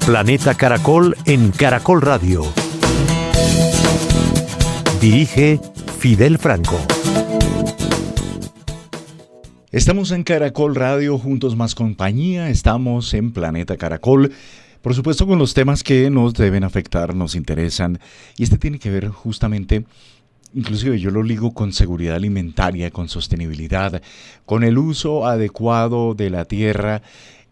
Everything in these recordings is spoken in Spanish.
Planeta Caracol en Caracol Radio. Dirige Fidel Franco. Estamos en Caracol Radio, juntos más compañía, estamos en Planeta Caracol, por supuesto con los temas que nos deben afectar, nos interesan, y este tiene que ver justamente, inclusive yo lo ligo con seguridad alimentaria, con sostenibilidad, con el uso adecuado de la tierra.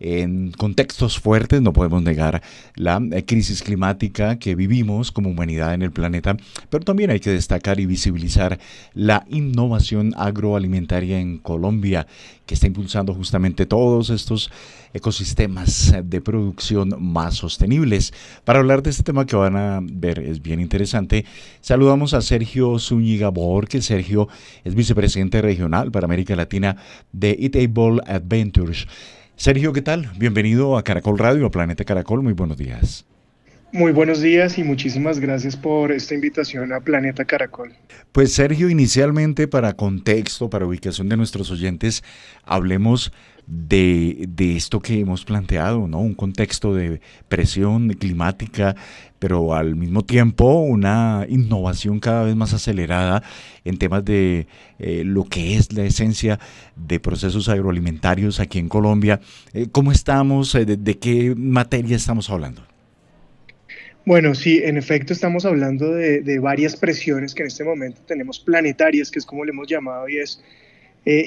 En contextos fuertes no podemos negar la crisis climática que vivimos como humanidad en el planeta, pero también hay que destacar y visibilizar la innovación agroalimentaria en Colombia, que está impulsando justamente todos estos ecosistemas de producción más sostenibles. Para hablar de este tema que van a ver es bien interesante, saludamos a Sergio Zúñiga Borges. Sergio es vicepresidente regional para América Latina de Eatable Adventures. Sergio, ¿qué tal? Bienvenido a Caracol Radio, a Planeta Caracol. Muy buenos días. Muy buenos días y muchísimas gracias por esta invitación a Planeta Caracol. Pues Sergio, inicialmente para contexto, para ubicación de nuestros oyentes, hablemos de esto que hemos planteado, ¿no? Un contexto de presión climática, pero al mismo tiempo una innovación cada vez más acelerada en temas de lo que es la esencia de procesos agroalimentarios aquí en Colombia. ¿Cómo estamos? ¿De qué materia estamos hablando? Bueno, sí, en efecto estamos hablando de varias presiones que en este momento tenemos planetarias, que es como le hemos llamado, y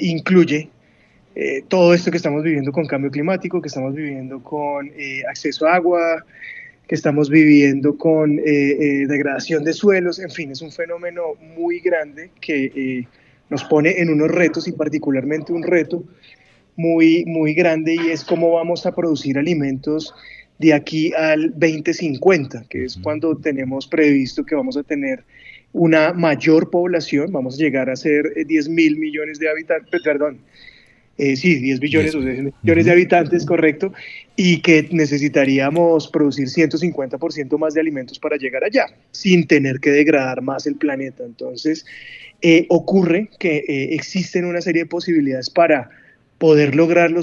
incluye todo esto que estamos viviendo con cambio climático, que estamos viviendo con acceso a agua, que estamos viviendo con degradación de suelos. En fin, es un fenómeno muy grande que nos pone en unos retos, y particularmente un reto muy, muy grande, y es cómo vamos a producir alimentos de aquí al 2050, que es cuando tenemos previsto que vamos a tener una mayor población. Vamos a llegar a ser 10 mil millones de habitantes, perdón, 10 billones, 10 millones de habitantes, correcto, y que necesitaríamos producir 150% más de alimentos para llegar allá, sin tener que degradar más el planeta. Entonces, ocurre que existen una serie de posibilidades para poder lograrlo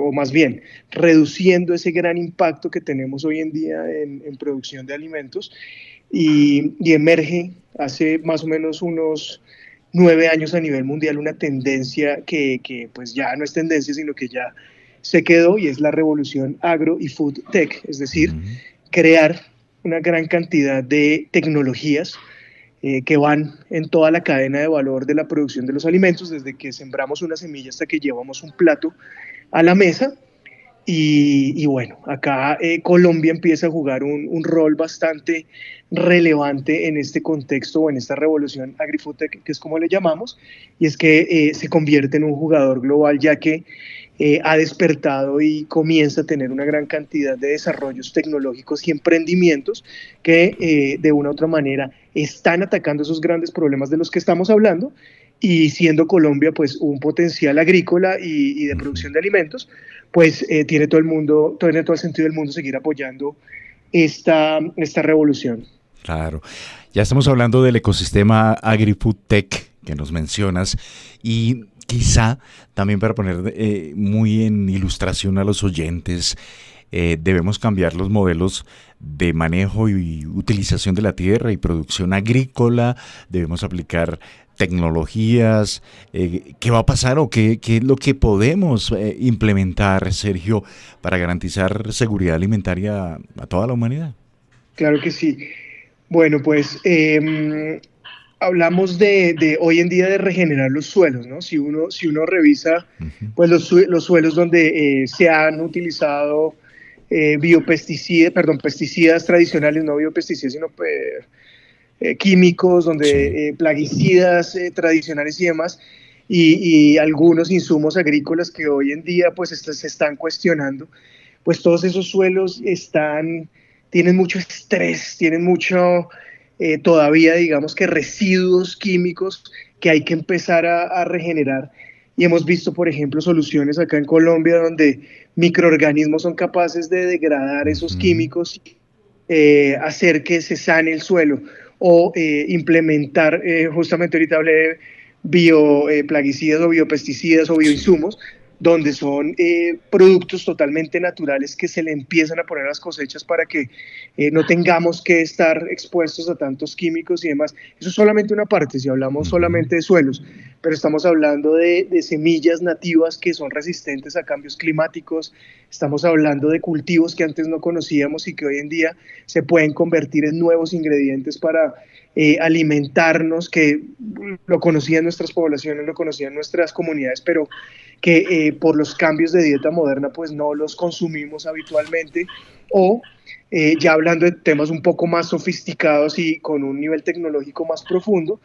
o más bien, reduciendo ese gran impacto que tenemos hoy en día en producción de alimentos, y emerge hace más o menos unos 9 años a nivel mundial una tendencia que pues ya no es tendencia, sino que ya se quedó, y es la revolución agro y food tech, es decir, crear una gran cantidad de tecnologías que van en toda la cadena de valor de la producción de los alimentos, desde que sembramos una semilla hasta que llevamos un plato a la mesa. Y bueno, acá Colombia empieza a jugar un rol bastante relevante en este contexto, o en esta revolución agrifotec, que es como le llamamos, y es que se convierte en un jugador global, ya que ha despertado y comienza a tener una gran cantidad de desarrollos tecnológicos y emprendimientos que de una u otra manera están atacando esos grandes problemas de los que estamos hablando, y siendo Colombia pues un potencial agrícola y de producción de alimentos, pues tiene todo el sentido del mundo seguir apoyando esta revolución. Claro, ya estamos hablando del ecosistema Agri-Food Tech que nos mencionas, y quizá también para poner muy en ilustración a los oyentes, debemos cambiar los modelos de manejo y utilización de la tierra y producción agrícola. Debemos aplicar tecnologías. ¿Qué va a pasar o qué es lo que podemos implementar, Sergio, para garantizar seguridad alimentaria a toda la humanidad? Claro que sí. Bueno, pues hablamos de hoy en día de regenerar los suelos, ¿no? Si uno revisa pues los suelos donde se han utilizado pesticidas tradicionales, no biopesticidas, sino químicos, donde plaguicidas tradicionales y demás, y algunos insumos agrícolas que hoy en día pues se están cuestionando, pues todos esos suelos tienen mucho estrés, tienen mucho todavía, digamos, que residuos químicos que hay que empezar a regenerar. Y hemos visto, por ejemplo, soluciones acá en Colombia donde microorganismos son capaces de degradar esos químicos, hacer que se sane el suelo, o implementar, justamente ahorita hablé de bioplaguicidas o biopesticidas o bioinsumos, donde son productos totalmente naturales que se le empiezan a poner a las cosechas para que no tengamos que estar expuestos a tantos químicos y demás. Eso es solamente una parte, si hablamos solamente de suelos, pero estamos hablando de semillas nativas que son resistentes a cambios climáticos, estamos hablando de cultivos que antes no conocíamos y que hoy en día se pueden convertir en nuevos ingredientes para alimentarnos, que lo conocían nuestras poblaciones, lo conocían nuestras comunidades, pero que por los cambios de dieta moderna pues no los consumimos habitualmente, o ya hablando de temas un poco más sofisticados y con un nivel tecnológico más profundo,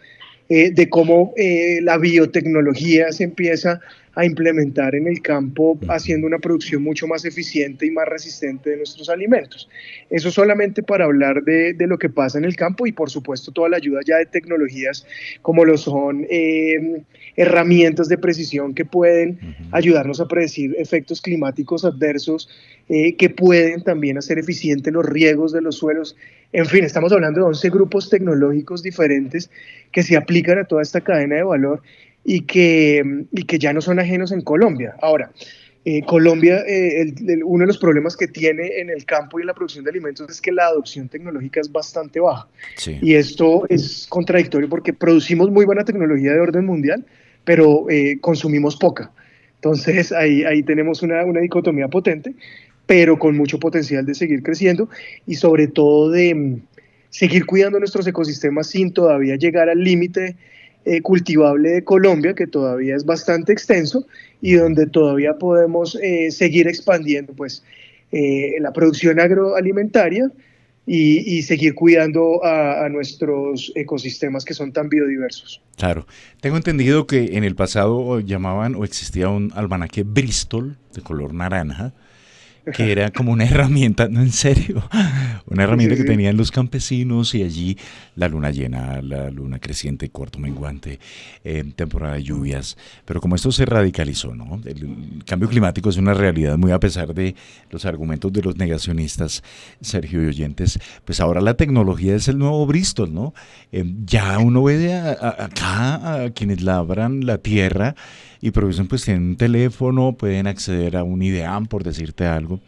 de cómo la biotecnología se empieza a implementar en el campo, haciendo una producción mucho más eficiente y más resistente de nuestros alimentos. Eso solamente para hablar de lo que pasa en el campo, y por supuesto toda la ayuda ya de tecnologías como lo son herramientas de precisión que pueden ayudarnos a predecir efectos climáticos adversos, que pueden también hacer eficientes los riegos de los suelos. En fin, estamos hablando de 11 grupos tecnológicos diferentes que se aplican a toda esta cadena de valor y que ya no son ajenos en Colombia. Ahora, Colombia, uno de los problemas que tiene en el campo y en la producción de alimentos es que la adopción tecnológica es bastante baja. Sí. Y esto es contradictorio porque producimos muy buena tecnología de orden mundial, pero consumimos poca. Entonces, ahí tenemos una dicotomía potente, pero con mucho potencial de seguir creciendo y sobre todo de seguir cuidando nuestros ecosistemas sin todavía llegar al límite cultivable de Colombia, que todavía es bastante extenso y donde todavía podemos seguir expandiendo pues, la producción agroalimentaria y seguir cuidando a nuestros ecosistemas que son tan biodiversos. Claro, tengo entendido que en el pasado llamaban o existía un almanaque Bristol de color naranja, que era como una herramienta, no, en serio, una herramienta que tenían los campesinos, y allí la luna llena, la luna creciente, cuarto menguante, temporada de lluvias, pero como esto se radicalizó, ¿no? El cambio climático es una realidad muy a pesar de los argumentos de los negacionistas, Sergio y oyentes, pues ahora la tecnología es el nuevo Bristol, ¿no? Ya uno ve acá a quienes labran la tierra y producen, pues tienen un teléfono, pueden acceder a un IDEAM, por decirte algo,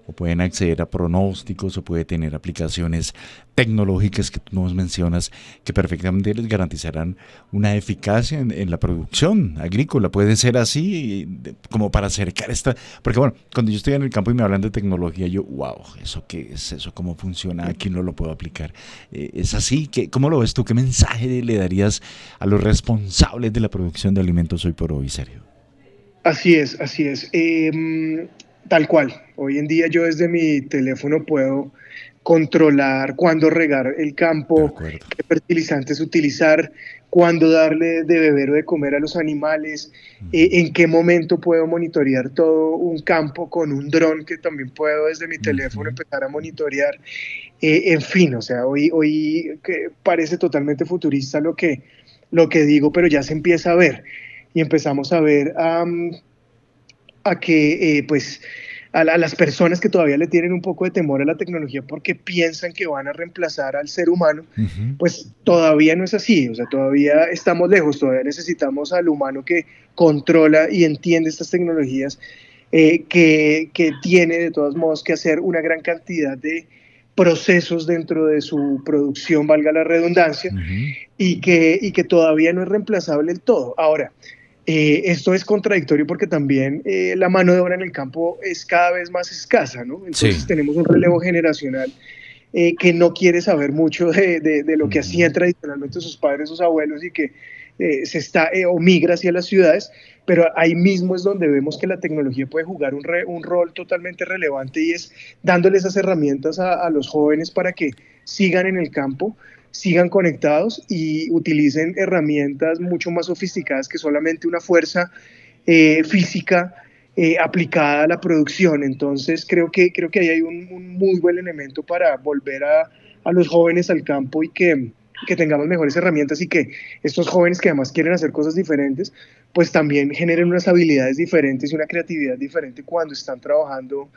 o pueden acceder a pronósticos, o puede tener aplicaciones tecnológicas que tú nos mencionas que perfectamente les garantizarán una eficacia en la producción agrícola. Puede ser así, como para acercar esta... Porque bueno, cuando yo estoy en el campo y me hablan de tecnología, yo, wow, ¿eso qué es? ¿Eso cómo funciona? ¿Aquí no lo puedo aplicar? ¿Es así? ¿Cómo lo ves tú? ¿Qué mensaje le darías a los responsables de la producción de alimentos hoy por hoy, Sergio? Así es, así es. Tal cual. Hoy en día yo desde mi teléfono puedo controlar cuándo regar el campo, qué fertilizantes utilizar, cuándo darle de beber o de comer a los animales, en qué momento puedo monitorear todo un campo con un dron que también puedo desde mi teléfono empezar a monitorear. En fin, o sea, hoy que parece totalmente futurista lo que digo, pero ya se empieza a ver y empezamos a ver a que pues a las personas que todavía le tienen un poco de temor a la tecnología porque piensan que van a reemplazar al ser humano, pues todavía no es así, o sea, todavía estamos lejos, todavía necesitamos al humano que controla y entiende estas tecnologías, que tiene de todos modos que hacer una gran cantidad de procesos dentro de su producción, valga la redundancia, y que todavía no es reemplazable del todo. Ahora, esto es contradictorio porque también la mano de obra en el campo es cada vez más escasa, ¿no? Entonces tenemos un relevo generacional que no quiere saber mucho de lo que hacían tradicionalmente sus padres, sus abuelos, y que se está o migra hacia las ciudades, pero ahí mismo es donde vemos que la tecnología puede jugar un rol totalmente relevante, y es dándole esas herramientas a los jóvenes para que sigan en el campo, sigan conectados y utilicen herramientas mucho más sofisticadas que solamente una fuerza física aplicada a la producción. Entonces creo que ahí hay un muy buen elemento para volver a los jóvenes al campo y que tengamos mejores herramientas, y que estos jóvenes que además quieren hacer cosas diferentes, pues también generen unas habilidades diferentes y una creatividad diferente cuando están trabajando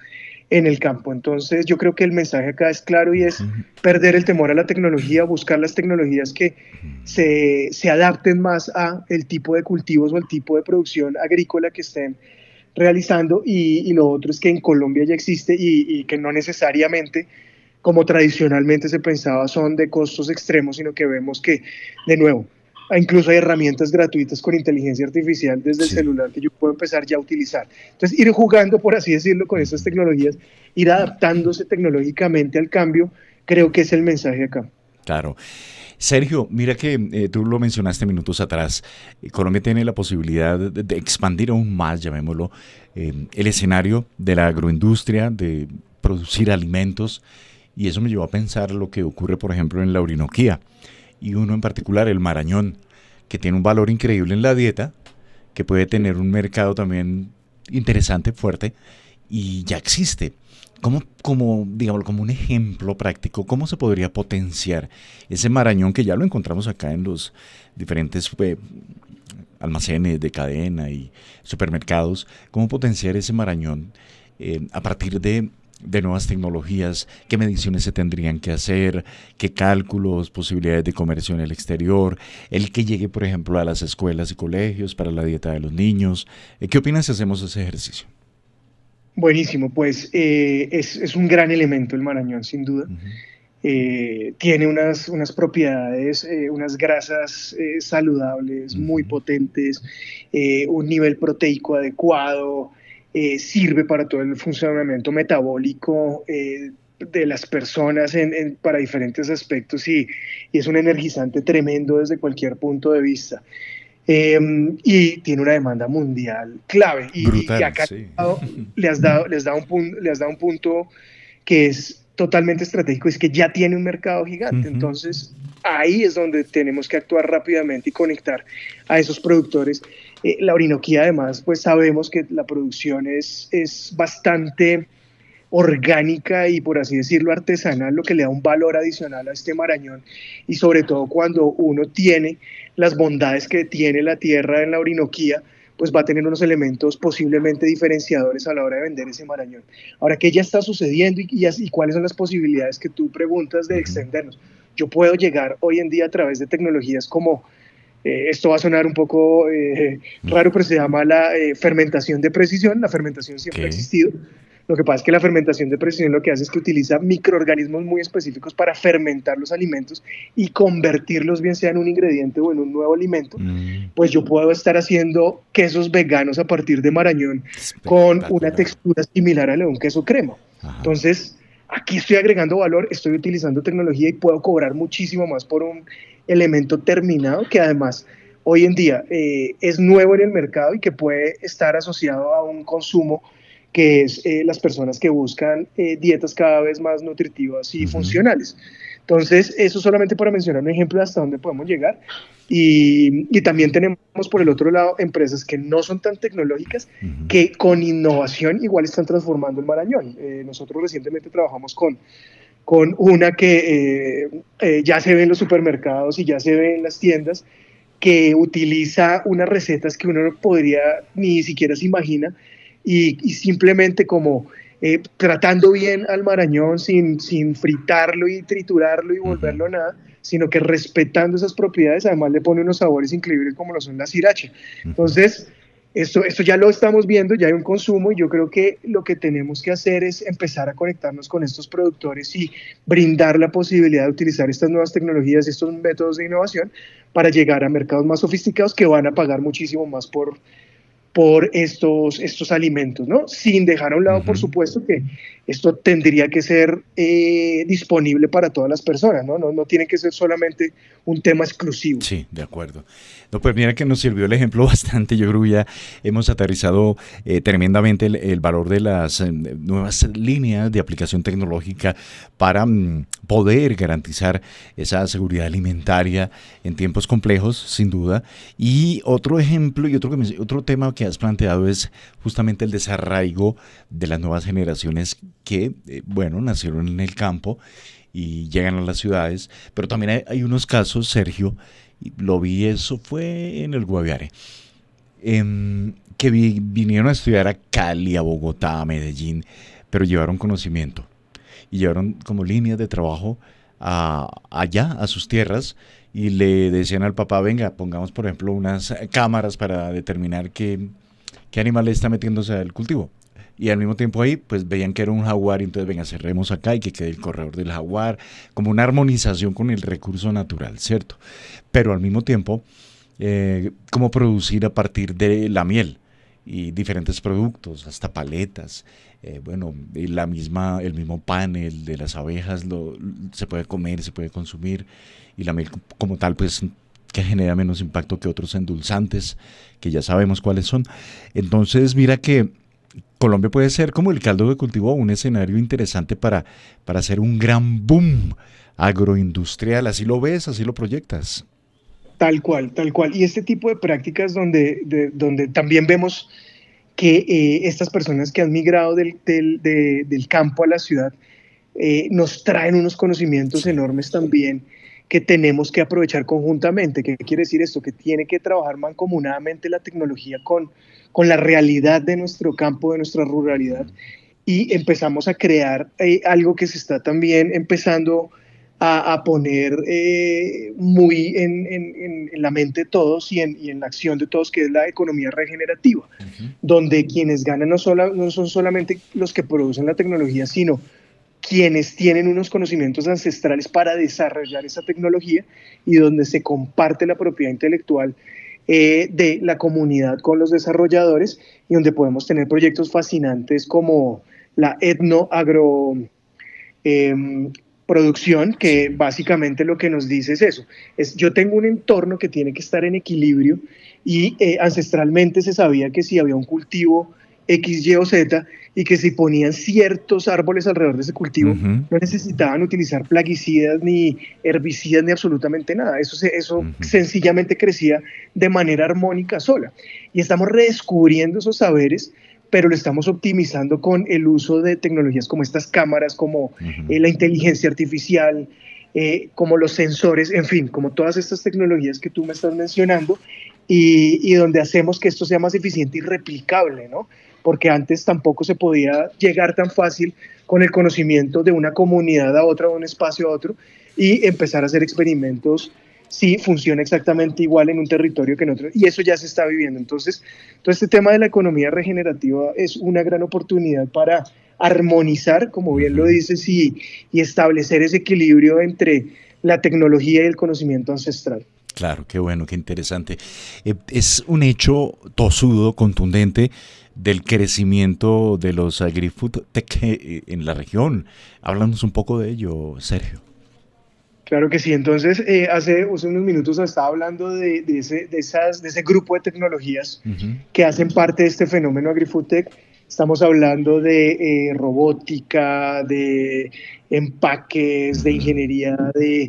en el campo. Entonces yo creo que el mensaje acá es claro y es perder el temor a la tecnología, buscar las tecnologías que se adapten más a el tipo de cultivos o el tipo de producción agrícola que estén realizando, y lo otro es que en Colombia ya existe y que no necesariamente, como tradicionalmente se pensaba, son de costos extremos, sino que vemos que, de nuevo, incluso hay herramientas gratuitas con inteligencia artificial desde el Sí. celular que yo puedo empezar ya a utilizar. Entonces, ir jugando, por así decirlo, con estas tecnologías, ir adaptándose tecnológicamente al cambio, creo que es el mensaje acá. Claro. Sergio, mira que tú lo mencionaste minutos atrás. Colombia tiene la posibilidad de expandir aún más, llamémoslo, el escenario de la agroindustria, de producir alimentos. Y eso me llevó a pensar lo que ocurre, por ejemplo, en la Orinoquía. Y uno en particular, el marañón, que tiene un valor increíble en la dieta, que puede tener un mercado también interesante, fuerte, y ya existe. Digamos, como un ejemplo práctico, ¿cómo se podría potenciar ese marañón que ya lo encontramos acá en los diferentes almacenes de cadena y supermercados? ¿Cómo potenciar ese marañón a partir de nuevas tecnologías? ¿Qué mediciones se tendrían que hacer? ¿Qué cálculos, posibilidades de comercio en el exterior? El que llegue, por ejemplo, a las escuelas y colegios para la dieta de los niños. ¿Qué opinas si hacemos ese ejercicio? Buenísimo, pues es un gran elemento el marañón, sin duda. Ujú. Tiene unas propiedades, unas grasas saludables, muy Ujú. potentes, un nivel proteico adecuado, sirve para todo el funcionamiento metabólico de las personas para diferentes aspectos y es un energizante tremendo desde cualquier punto de vista. Y tiene una demanda mundial clave. Y Brutal, acá sí. le has dado un punto que es totalmente estratégico, es que ya tiene un mercado gigante. Ujú. Entonces, ahí es donde tenemos que actuar rápidamente y conectar a esos productores. La Orinoquía, además, pues sabemos que la producción es bastante orgánica y, por así decirlo, artesanal, lo que le da un valor adicional a este marañón, y sobre todo cuando uno tiene las bondades que tiene la tierra en la Orinoquía, pues va a tener unos elementos posiblemente diferenciadores a la hora de vender ese marañón. Ahora, ¿qué ya está sucediendo y cuáles son las posibilidades que tú preguntas de Ujú. extendernos? Yo puedo llegar hoy en día a través de tecnologías como, esto va a sonar un poco raro, pero se llama la fermentación de precisión. La fermentación siempre ha Ok. existido. Lo que pasa es que la fermentación de precisión lo que hace es que utiliza microorganismos muy específicos para fermentar los alimentos y convertirlos, bien sea en un ingrediente o en un nuevo alimento. Mm, Pues yo puedo estar haciendo quesos veganos a partir de marañón con una espectacular. textura similar a la de un queso crema. Ajá. Entonces, aquí estoy agregando valor, estoy utilizando tecnología y puedo cobrar muchísimo más por un elemento terminado que además hoy en día es nuevo en el mercado y que puede estar asociado a un consumo que es las personas que buscan dietas cada vez más nutritivas y Ujú. funcionales. Entonces, eso solamente para mencionar un ejemplo de hasta dónde podemos llegar. Y también tenemos por el otro lado empresas que no son tan tecnológicas, Ujú. que con innovación igual están transformando el Marañón. Nosotros recientemente trabajamos con una que ya se ve en los supermercados y ya se ve en las tiendas, que utiliza unas recetas que uno no podría ni siquiera se imagina, y simplemente como tratando bien al marañón sin fritarlo y triturarlo y Ujú. volverlo nada, sino que respetando esas propiedades, además le pone unos sabores increíbles como lo son la sriracha. Ujú. Entonces, esto ya lo estamos viendo, ya hay un consumo, y yo creo que lo que tenemos que hacer es empezar a conectarnos con estos productores y brindar la posibilidad de utilizar estas nuevas tecnologías, estos métodos de innovación, para llegar a mercados más sofisticados que van a pagar muchísimo más por estos alimentos, ¿no? Sin dejar a un lado, por Ujú. supuesto, que esto tendría que ser disponible para todas las personas, ¿no? No tiene que ser solamente un tema exclusivo. Sí, de acuerdo. No, pues mira que nos sirvió el ejemplo bastante. Yo creo que ya hemos aterrizado tremendamente el valor de las nuevas líneas de aplicación tecnológica para poder garantizar esa seguridad alimentaria en tiempos complejos, sin duda. Y otro ejemplo y otro tema que has planteado es justamente el desarraigo de las nuevas generaciones que, bueno, nacieron en el campo y llegan a las ciudades, pero también hay unos casos, Sergio, y lo vi, eso fue en el Guaviare, que vinieron a estudiar a Cali, a Bogotá, a Medellín, pero llevaron conocimiento y llevaron como líneas de trabajo allá, a sus tierras, y le decían al papá, venga, pongamos por ejemplo unas cámaras para determinar qué animal está metiéndose al cultivo. Y al mismo tiempo ahí, pues veían que era un jaguar y entonces venga, cerremos acá y que quede el corredor del jaguar, como una armonización con el recurso natural, ¿cierto? Pero al mismo tiempo, cómo producir a partir de la miel y diferentes productos, hasta paletas, bueno, y el mismo pan, el de las abejas, se puede comer, se puede consumir, y la miel como tal, pues que genera menos impacto que otros endulzantes, que ya sabemos cuáles son. Entonces, mira que Colombia puede ser como el caldo de cultivo, un escenario interesante para hacer un gran boom agroindustrial. ¿Así lo ves? ¿Así lo proyectas? Tal cual, tal cual. Y este tipo de prácticas donde también vemos que estas personas que han migrado del campo a la ciudad nos traen unos conocimientos Sí. enormes también que tenemos que aprovechar conjuntamente. ¿Qué quiere decir esto? Que tiene que trabajar mancomunadamente la tecnología con la realidad de nuestro campo, de nuestra ruralidad, Ujú. y empezamos a crear algo que se está también empezando a poner muy en la mente de todos y en la acción de todos, que es la economía regenerativa, Ujú. donde quienes ganan no son solamente los que producen la tecnología, sino quienes tienen unos conocimientos ancestrales para desarrollar esa tecnología y donde se comparte la propiedad intelectual de la comunidad con los desarrolladores y donde podemos tener proyectos fascinantes como la etnoagro eh, producción, que Sí. básicamente lo que nos dice es eso, es yo tengo un entorno que tiene que estar en equilibrio y ancestralmente se sabía que si había un cultivo X, Y o Z y que si ponían ciertos árboles alrededor de ese cultivo Ujú. no necesitaban utilizar plaguicidas ni herbicidas ni absolutamente nada, eso Ujú. sencillamente crecía de manera armónica sola y estamos redescubriendo esos saberes, pero lo estamos optimizando con el uso de tecnologías como estas cámaras, como Ujú. la inteligencia artificial, como los sensores, en fin, como todas estas tecnologías que tú me estás mencionando, y donde hacemos que esto sea más eficiente y replicable, ¿no? Porque antes tampoco se podía llegar tan fácil con el conocimiento de una comunidad a otra, de un espacio a otro, y empezar a hacer experimentos si funciona exactamente igual en un territorio que en otro, y eso ya se está viviendo. Entonces, todo este tema de la economía regenerativa es una gran oportunidad para armonizar, como bien lo Ujú. dices, y establecer ese equilibrio entre la tecnología y el conocimiento ancestral. Claro, qué bueno, qué interesante. Es un hecho tosudo, contundente, del crecimiento de los agri-food tech en la región. Háblanos un poco de ello, Sergio. Claro que sí. Entonces, hace unos minutos estaba hablando de ese grupo de tecnologías Ujú. que hacen parte de este fenómeno AgriFoodTech. Estamos hablando de robótica, de empaques, de Ujú. ingeniería de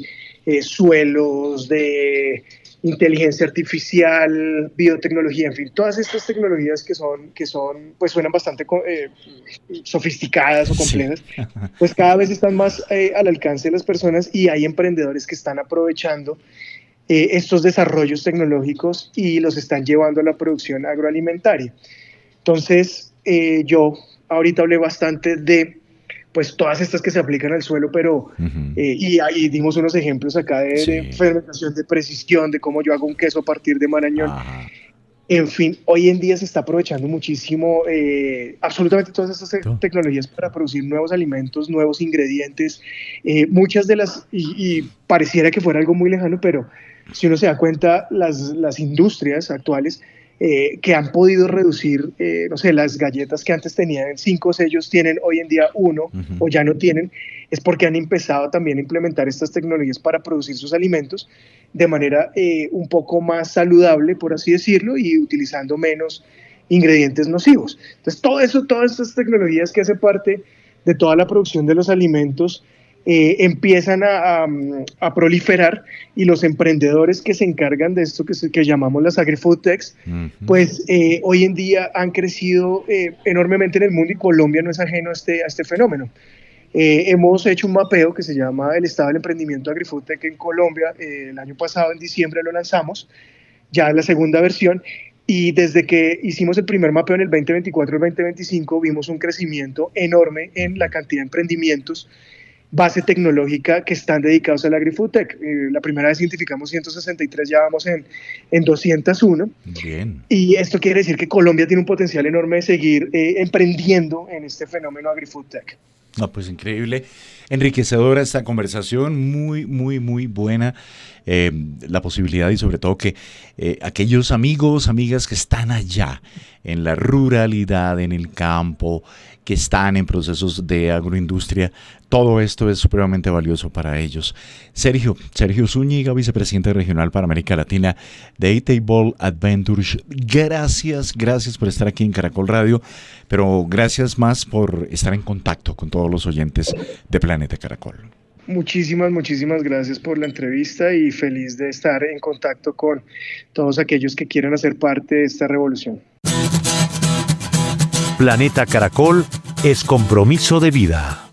suelos, de inteligencia artificial, biotecnología, en fin, todas estas tecnologías pues suenan bastante sofisticadas o Sí. complejas, pues cada vez están más al alcance de las personas y hay emprendedores que están aprovechando estos desarrollos tecnológicos y los están llevando a la producción agroalimentaria. Entonces, yo ahorita hablé bastante de pues todas estas que se aplican al suelo, pero Ujú. y ahí dimos unos ejemplos acá de Sí. fermentación de precisión, de cómo yo hago un queso a partir de marañón. Ajá. En fin, hoy en día se está aprovechando muchísimo absolutamente todas estas Tú. tecnologías para producir nuevos alimentos, nuevos ingredientes, muchas de y pareciera que fuera algo muy lejano, pero si uno se da cuenta, las industrias actuales que han podido reducir, no sé, las galletas que antes tenían 5 sellos, tienen hoy en día uno Ujú. o ya no tienen, es porque han empezado también a implementar estas tecnologías para producir sus alimentos de manera un poco más saludable, por así decirlo, y utilizando menos ingredientes nocivos. Entonces, todo eso, todas estas tecnologías que hacen parte de toda la producción de los alimentos empiezan a proliferar y los emprendedores que se encargan de esto que llamamos las agri-food techs, Ujú. pues hoy en día han crecido enormemente en el mundo y Colombia no es ajeno a este fenómeno. Hemos hecho un mapeo que se llama el estado del emprendimiento AgriFoodTech en Colombia. El año pasado, en diciembre, lo lanzamos, ya es la segunda versión. Y desde que hicimos el primer mapeo en el 2024 y el 2025, vimos un crecimiento enorme en la Ujú. cantidad de emprendimientos base tecnológica que están dedicados a la AgriFoodTech. La primera vez identificamos 163, ya vamos en 201. Bien. Y esto quiere decir que Colombia tiene un potencial enorme de seguir emprendiendo en este fenómeno AgriFoodTech. No, pues increíble, enriquecedora esta conversación, muy, muy, muy buena. La posibilidad y sobre todo que aquellos amigos, amigas que están allá en la ruralidad, en el campo, que están en procesos de agroindustria, todo esto es supremamente valioso para ellos. Sergio Zúñiga, vicepresidente regional para América Latina de Eatable Adventures, gracias por estar aquí en Caracol Radio, pero gracias más por estar en contacto con todos los oyentes de Planeta Caracol. Muchísimas gracias por la entrevista y feliz de estar en contacto con todos aquellos que quieran hacer parte de esta revolución. Planeta Caracol es compromiso de vida.